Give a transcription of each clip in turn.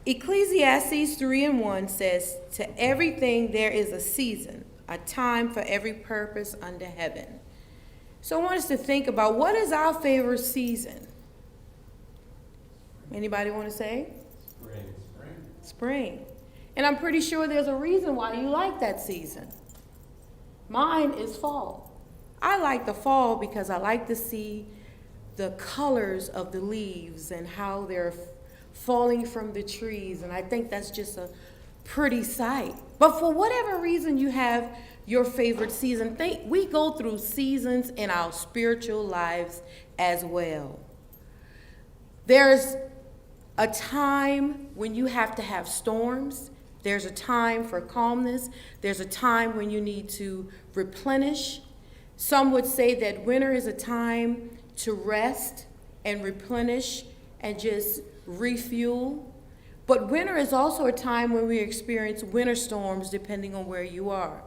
Ecclesiastes 3:1 says, "To everything there is a season, a time for every purpose under heaven." So I want us to think about, what is our favorite season? Anybody want to say? Spring. And I'm pretty sure there's a reason why you like that season. Mine is fall. I like the fall because I like to see the colors of the leaves and how they're falling from the trees. And I think that's just a pretty sight. But for whatever reason you have your favorite season, we go through seasons in our spiritual lives as well. There's a time when you have to have storms. There's a time for calmness. There's a time when you need to replenish. Some would say that winter is a time to rest and replenish and just refuel. But winter is also a time when we experience winter storms depending on where you are.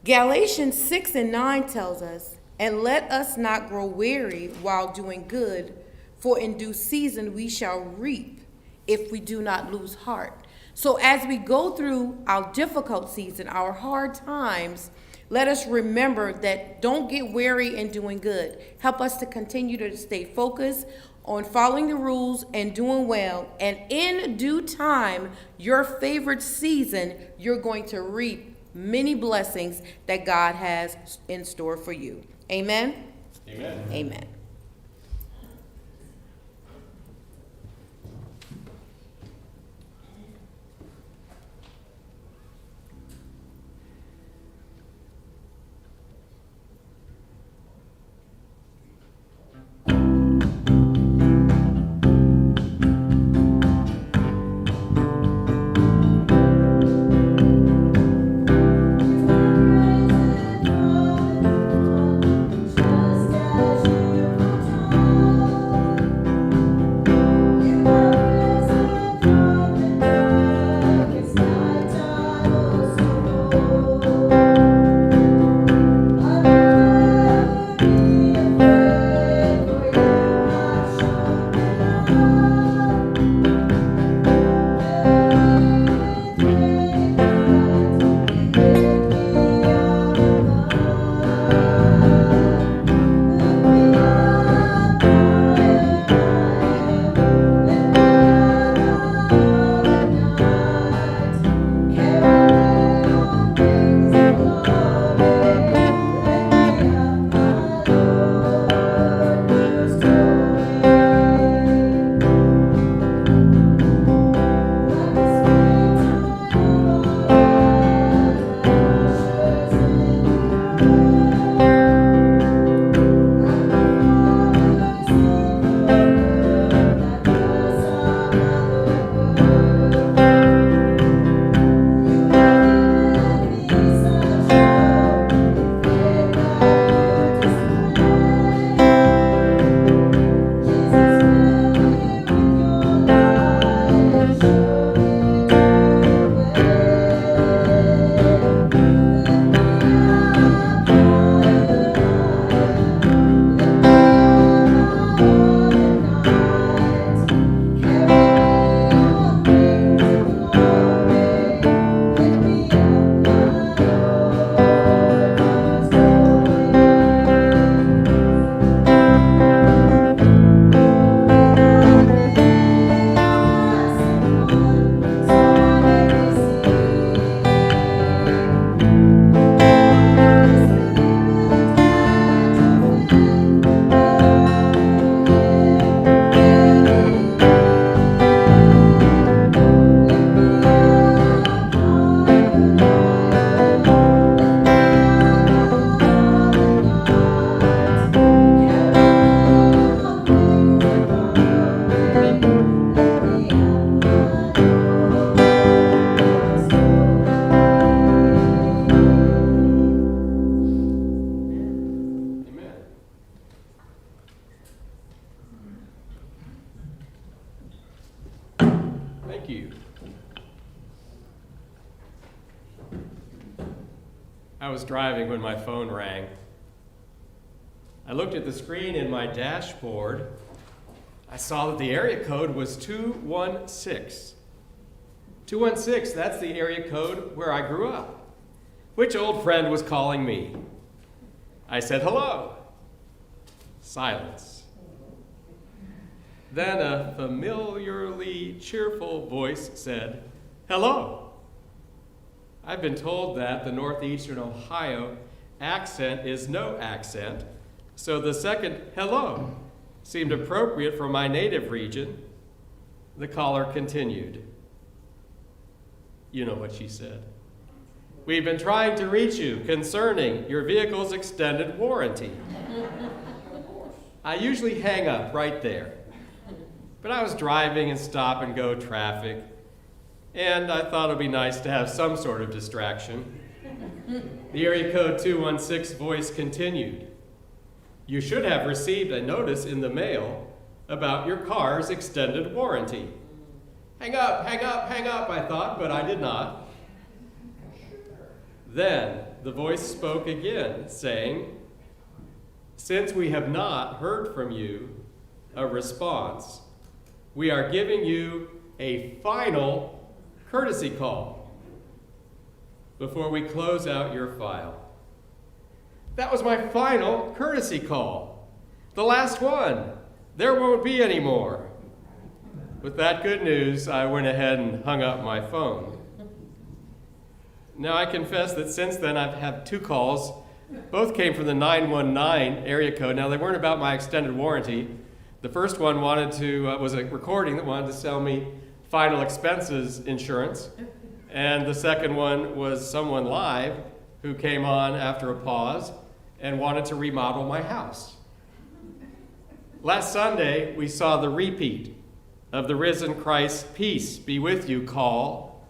Galatians 6:9 tells us, "And let us not grow weary while doing good, for in due season we shall reap if we do not lose heart." So as we go through our difficult season, our hard times, let us remember that don't get weary in doing good. Help us to continue to stay focused on following the rules and doing well. And in due time, your favorite season, you're going to reap many blessings that God has in store for you. Amen? Amen. Amen. Thank you. I was driving when my phone rang. I looked at the screen in my dashboard, I saw that the area code was 216. 216, that's the area code where I grew up. Which old friend was calling me? I said, hello. Silence. Then a familiarly cheerful voice said, hello. I've been told that the Northeastern Ohio accent is no accent, so the second hello seemed appropriate for my native region. The caller continued. You know what she said. We've been trying to reach you concerning your vehicle's extended warranty. I usually hang up right there, but I was driving in stop-and-go traffic, and I thought it would be nice to have some sort of distraction. The area code 216 voice continued. You should have received a notice in the mail about your car's extended warranty. Hang up, hang up, hang up, I thought, but I did not. Then the voice spoke again, saying, since we have not heard from you a response, we are giving you a final courtesy call before we close out your file. That was my final courtesy call. The last one. There won't be any more. With that good news, I went ahead and hung up my phone. Now, I confess that since then I've had 2 calls. Both came from the 919 area code. Now, they weren't about my extended warranty. The first one was a recording that wanted to sell me final expenses insurance. And the second one was someone live who came on after a pause and wanted to remodel my house. Last Sunday, we saw the repeat of the risen Christ's peace be with you call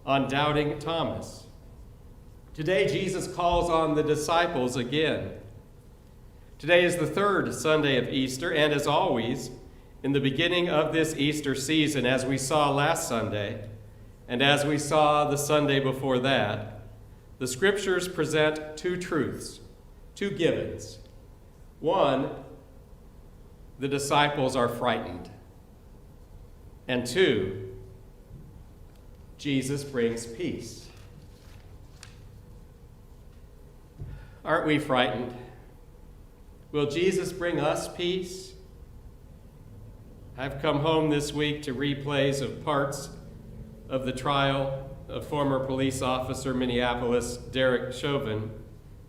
on doubting Thomas. Today, Jesus calls on the disciples again. Today is the 3rd Sunday of Easter, and as always, in the beginning of this Easter season, as we saw last Sunday, and as we saw the Sunday before that, the Scriptures present 2 truths, 2 givens. 1, the disciples are frightened. And 2, Jesus brings peace. Aren't we frightened? Will Jesus bring us peace? I've come home this week to replays of parts of the trial of former police officer Minneapolis Derek Chauvin,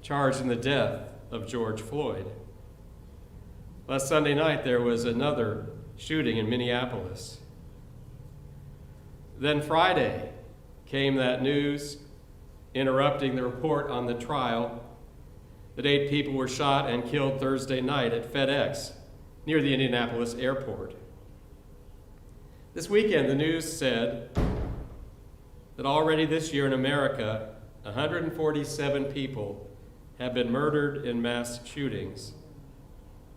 charged in the death of George Floyd. Last Sunday night, there was another shooting in Minneapolis. Then Friday came that news interrupting the report on the trial that 8 people were shot and killed Thursday night at FedEx near the Indianapolis airport. This weekend, the news said that already this year in America, 147 people have been murdered in mass shootings.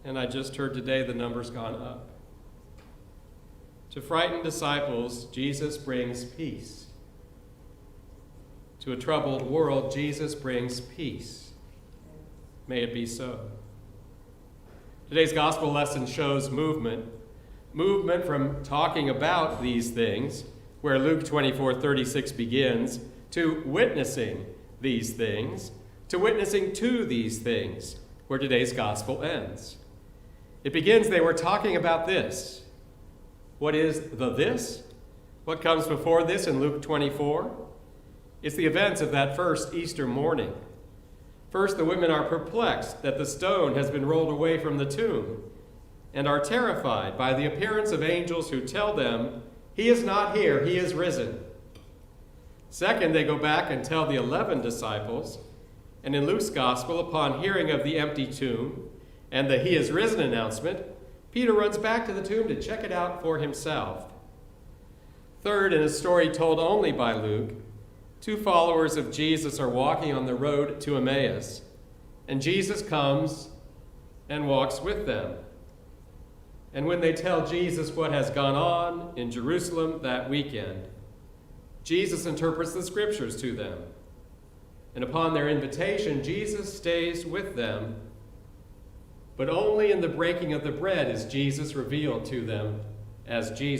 And I just heard today the number's gone up. To frightened disciples, Jesus brings peace. To a troubled world, Jesus brings peace. May it be so. Today's gospel lesson shows movement from talking about these things, where Luke 24:36 begins, to witnessing these things, to witnessing to these things, where today's gospel ends. It begins, they were talking about this. What is the this? What comes before this in Luke 24? It's the events of that first Easter morning. First, the women are perplexed that the stone has been rolled away from the tomb and are terrified by the appearance of angels who tell them, he is not here, he is risen. Second, they go back and tell the 11 disciples, and in Luke's gospel, upon hearing of the empty tomb and the he is risen announcement, Peter runs back to the tomb to check it out for himself. Third, in a story told only by Luke, 2 followers of Jesus are walking on the road to Emmaus, and Jesus comes and walks with them. And when they tell Jesus what has gone on in Jerusalem that weekend, Jesus interprets the scriptures to them. And upon their invitation, Jesus stays with them but only in the breaking of the bread is Jesus revealed to them as Jesus.